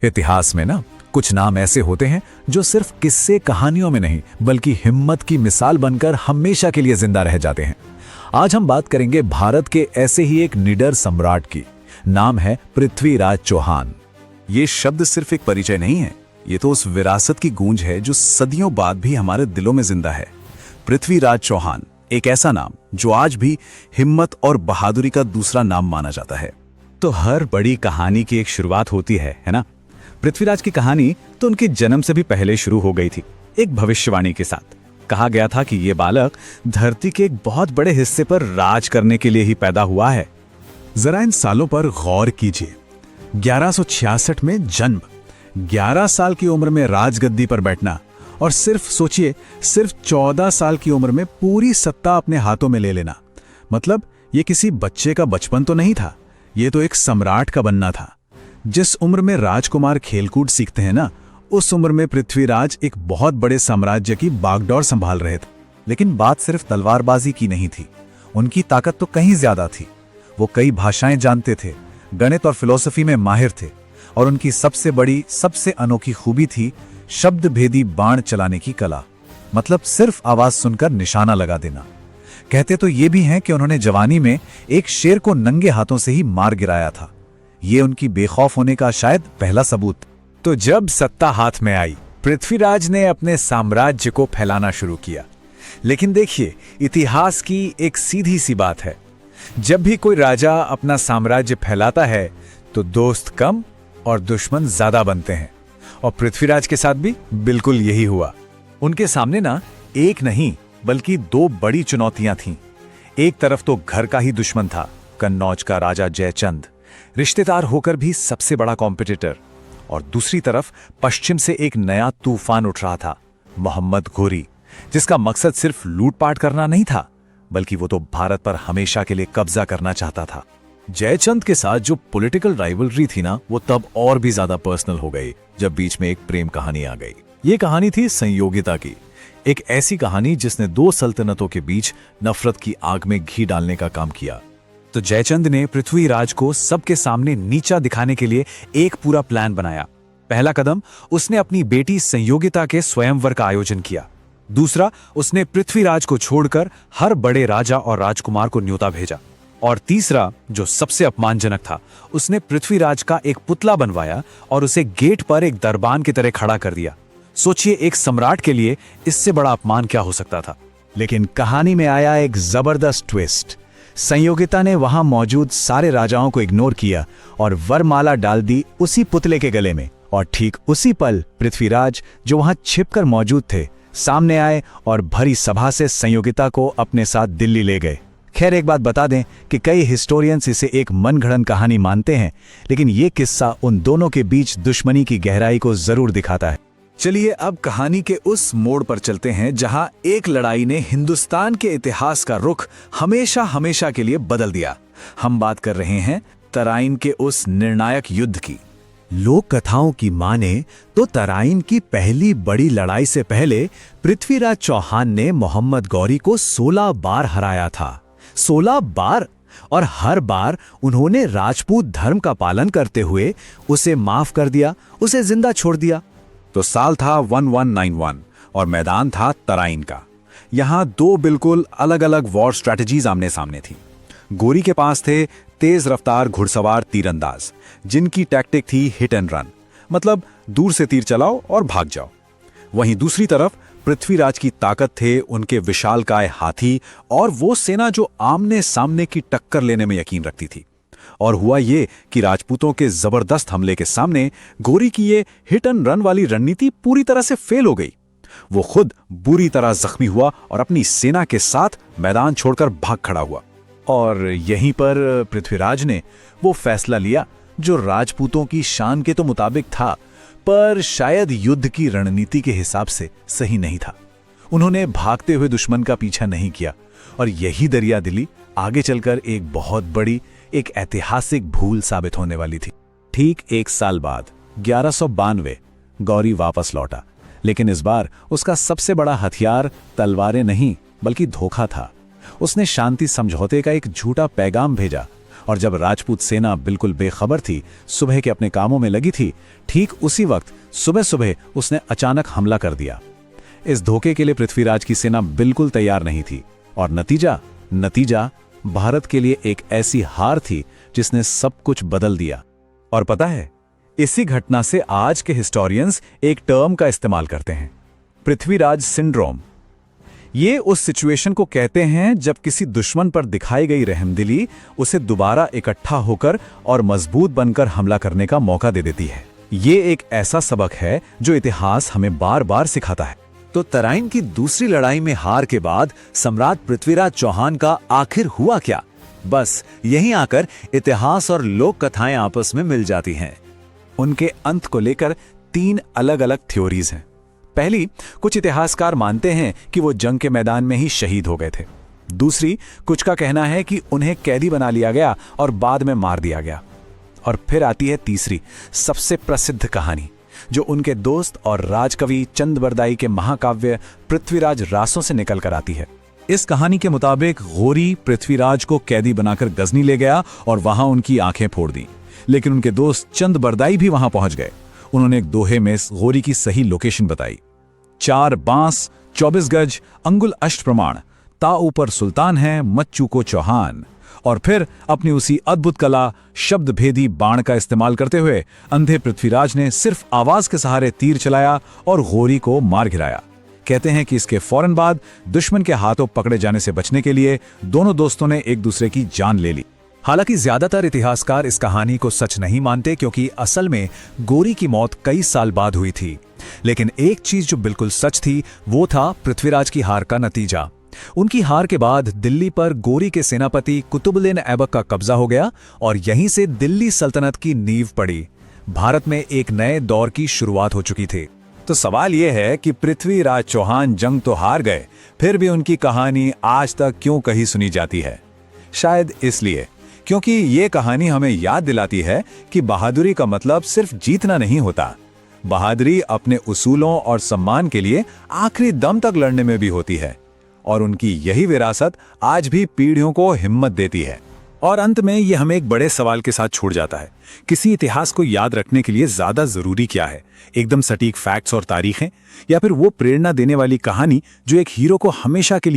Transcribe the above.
इतिहास में ना कुछ नाम ऐसे होते हैं जो सिर्फ किस्से कहानियों में नहीं बल्कि हिम्मत की मिसाल बनकर हमेशा के लिए जिंदा रह जाते हैं। आज हम बात करेंगे भारत के ऐसे ही एक निडर सम्राट की। नाम है पृथ्वीराज चौहान। ये शब्द सिर्फ एक परिचय नहीं है, ये तो उस विरासत की गूंज है जो सदियों बाद भी हमारे दिलों में जिंदा है। पृथ्वीराज चौहान एक ऐसा नाम जो आज भी हिम्मत और बहादुरी का दूसरा नाम माना जाता है। तो हर बड़ी कहानी की एक शुरुआत होती है ना? पृथ्वीराज की कहानी तो उनके जन्म से भी पहले शुरू हो गई थी। एक भविष्यवाणी के साथ कहा गया था कि ये बालक धरती के एक बहुत बड़े हिस्से पर राज करने के लिए ही पैदा हुआ है। जरा इन सालों पर गौर कीजिए। 1166 में जन्म, 11 साल की उम्र में राजगद्दी पर बैठना और सिर्फ सोचिए, सिर्फ 14 साल की उम्र में पूरी सत्ता अपने हाथों में ले लेना। मतलब ये किसी बच्चे का बचपन तो नहीं था, ये तो एक सम्राट का बनना था। जिस उम्र में राजकुमार खेलकूद सीखते हैं ना, उस उम्र में पृथ्वीराज एक बहुत बड़े साम्राज्य की बागडोर संभाल रहे थे। लेकिन बात सिर्फ तलवारबाजी की नहीं थी, उनकी ताकत तो कहीं ज्यादा थी। वो कई भाषाएं जानते थे, गणित और फिलॉसफी में माहिर थे और उनकी सबसे बड़ी, सबसे अनोखी खूबी थी शब्द भेदी बाण चलाने की कला। मतलब सिर्फ आवाज सुनकर निशाना लगा देना। कहते तो ये भी हैं कि उन्होंने जवानी में एक शेर को नंगे हाथों से ही मार गिराया था। ये उनकी बेखौफ होने का शायद पहला सबूत। तो जब सत्ता हाथ में आई, पृथ्वीराज ने अपने साम्राज्य को फैलाना शुरू किया। लेकिन देखिए, इतिहास की एक सीधी सी बात है, जब भी कोई राजा अपना साम्राज्य फैलाता है तो दोस्त कम और दुश्मन ज्यादा बनते हैं। और पृथ्वीराज के साथ भी बिल्कुल यही हुआ। उनके सामने ना एक नहीं बल्कि दो बड़ी चुनौतियां थीं। एक तरफ तो घर का ही दुश्मन था, कन्नौज का राजा जयचंद, रिश्तेदार होकर भी सबसे बड़ा कॉम्पिटिटर। और दूसरी तरफ पश्चिम से एक नया तूफान उठ रहा था, मोहम्मद घोरी, जिसका मकसद सिर्फ लूटपाट करना नहीं था बल्कि वो तो भारत पर हमेशा के लिए कब्जा करना चाहता था। जयचंद के साथ जो पॉलिटिकल राइवलरी थी ना, वो तब और भी ज्यादा पर्सनल हो गई जब बीच में एक प्रेम कहानी आ गई। ये कहानी थी संयोगिता की, एक ऐसी कहानी जिसने दो सल्तनतों के बीच नफरत की आग में घी डालने का काम किया। तो जयचंद ने पृथ्वीराज को सबके सामने नीचा दिखाने के लिए एक पूरा प्लान बनाया। पहला कदम, उसने अपनी बेटी संयोगिता के स्वयंवर का आयोजन किया। दूसरा, उसने पृथ्वीराज को छोड़कर हर बड़े राजा और राजकुमार को न्योता भेजा। और तीसरा, जो सबसे अपमानजनक था, उसने पृथ्वीराज का एक पुतला बनवाया और उसे गेट पर एक दरबान की तरह खड़ा कर दिया। सोचिए, एक सम्राट के लिए इससे बड़ा अपमान क्या हो सकता था। लेकिन कहानी में आया एक जबरदस्त ट्विस्ट। संयोगिता ने वहां मौजूद सारे राजाओं को इग्नोर किया और वरमाला डाल दी उसी पुतले के गले में। और ठीक उसी पल पृथ्वीराज, जो वहां छिपकर मौजूद थे, सामने आए और भरी सभा से संयोगिता को अपने साथ दिल्ली ले गए। खैर, एक बात बता दें कि कई हिस्टोरियंस इसे एक मनगढ़ंत कहानी मानते हैं, लेकिन यह किस्सा उन दोनों के बीच दुश्मनी की गहराई को जरूर दिखाता है। चलिए अब कहानी के उस मोड़ पर चलते हैं जहां एक लड़ाई ने हिंदुस्तान के इतिहास का रुख हमेशा हमेशा के लिए बदल दिया। हम बात कर रहे हैं तराइन के उस निर्णायक युद्ध की। लोक कथाओं की माने तो तराइन की पहली बड़ी लड़ाई से पहले पृथ्वीराज चौहान ने मोहम्मद गौरी को 16 बार हराया था। 16 बार! और हर बार उन्होंने राजपूत धर्म का पालन करते हुए उसे माफ कर दिया, उसे जिंदा छोड़ दिया। तो साल था 1191 और मैदान था तराइन का। यहां दो बिल्कुल अलग अलग वॉर स्ट्रैटेजीज आमने सामने थी। गोरी के पास थे तेज रफ्तार घुड़सवार तीरंदाज, जिनकी टैक्टिक थी हिट एंड रन, मतलब दूर से तीर चलाओ और भाग जाओ। वहीं दूसरी तरफ पृथ्वीराज की ताकत थे उनके विशालकाय हाथी और वो सेना जो आमने सामने की टक्कर लेने में यकीन रखती थी। और हुआ ये कि राजपूतों के जबरदस्त हमले के सामने गोरी की ये हिट एंड रन वाली रणनीति पूरी तरह से फेल हो गई। वो खुद बुरी तरह जख्मी हुआ और अपनी सेना के साथ मैदान छोड़कर भाग खड़ा हुआ। और यहीं पर पृथ्वीराज ने वो फैसला लिया जो राजपूतों की शान के तो मुताबिक था, पर शायद युद्ध की रणनीति के हिसाब से सही नहीं था। उन्होंने भागते हुए दुश्मन का पीछा नहीं किया और यही दरिया दिली आगे चलकर एक बहुत बड़ी, एक ऐतिहासिक भूल साबित होने वाली थी। ठीक एक साल बाद 1192 गौरी वापस लौटा, लेकिन इस बार उसका सबसे बड़ा हथियार तलवारें नहीं बल्कि धोखा था। उसने शांति समझौते का एक झूठा पैगाम भेजा और जब राजपूत सेना बिल्कुल बेखबर थी, सुबह के अपने कामों में लगी थी, ठीक उसी वक्त सुबह सुबह उसने अचानक हमला कर दिया। इस धोखे के लिए पृथ्वीराज की सेना बिल्कुल तैयार नहीं थी और नतीजा भारत के लिए एक ऐसी हार थी जिसने सब कुछ बदल दिया। और पता है, इसी घटना से आज के हिस्टोरियंस एक टर्म का इस्तेमाल करते हैं, पृथ्वीराज सिंड्रोम। ये उस सिचुएशन को कहते हैं जब किसी दुश्मन पर दिखाई गई रहमदिली उसे दोबारा इकट्ठा होकर और मजबूत बनकर हमला करने का मौका दे देती है। ये एक ऐसा सबक है जो इतिहास हमें बार बार सिखाता है। तो तराइन की दूसरी लड़ाई में हार के बाद सम्राट पृथ्वीराज चौहान का आखिर हुआ क्या? बस यहीं आकर इतिहास और लोक कथाएं आपस में मिल जाती हैं। उनके अंत को लेकर 3 अलग अलग थ्योरीज हैं। पहली, कुछ इतिहासकार मानते हैं कि वो जंग के मैदान में ही शहीद हो गए थे। दूसरी, कुछ का कहना है कि उन्हें कैदी बना लिया गया और बाद में मार दिया गया। और फिर आती है तीसरी, सबसे प्रसिद्ध कहानी, जो उनके दोस्त और राजकवि चंद बरदाई के महाकाव्य पृथ्वीराज रासों से निकल कर आती है। इस कहानी के मुताबिक गोरी पृथ्वीराज को कैदी बनाकर गजनी ले गया और वहां उनकी आंखें फोड़ दी, लेकिन उनके दोस्त चंद बरदाई भी वहां पहुंच गए। उन्होंने एक दोहे में गोरी की सही लोकेशन बताई। 4 बांस 24 गज अंगुल अष्ट प्रमाण, ता ऊपर सुल्तान है मच्चू को चौहान। और फिर अपनी उसी अद्भुत कला शब्द भेदी बाण का इस्तेमाल करते हुए अंधे पृथ्वीराज ने सिर्फ आवाज के सहारे तीर चलाया और गोरी को मार गिराया। कहते हैं कि इसके फौरन बाद दुश्मन के हाथों पकड़े जाने से बचने के लिए दोनों दोस्तों ने एक दूसरे की जान ले ली। हालांकि ज्यादातर इतिहासकार इस कहानी को सच नहीं मानते, क्योंकि असल में गोरी की मौत कई साल बाद हुई थी। लेकिन एक चीज जो बिल्कुल सच थी वो था पृथ्वीराज की हार का नतीजा। उनकी हार के बाद दिल्ली पर गोरी के सेनापति कुतुबुद्दीन ऐबक का कब्जा हो गया और यहीं से दिल्ली सल्तनत की नींव पड़ी। भारत में एक नए दौर की शुरुआत हो चुकी थी। तो सवाल यह है कि पृथ्वीराज चौहान जंग तो हार गए, फिर भी उनकी कहानी आज तक क्यों कहीं सुनी जाती है? शायद इसलिए क्योंकि ये कहानी हमें याद दिलाती है कि बहादुरी का मतलब सिर्फ जीतना नहीं होता। बहादुरी अपने उसूलों और सम्मान के लिए आखिरी दम तक लड़ने में भी होती है, और उनकी यही विरासत आज भी पीढ़ियों को हिम्मत देती है। और अंत में ये हमें एक बड़े सवाल के साथ छोड़ जाता है, किसी इतिहास को याद रखने के लिए ज्यादा जरूरी क्या है? एकदम सटीक फैक्ट्स और तारीखें, या फिर वो प्रेरणा देने वाली कहानी जो एक हीरो को हमेशा के लिए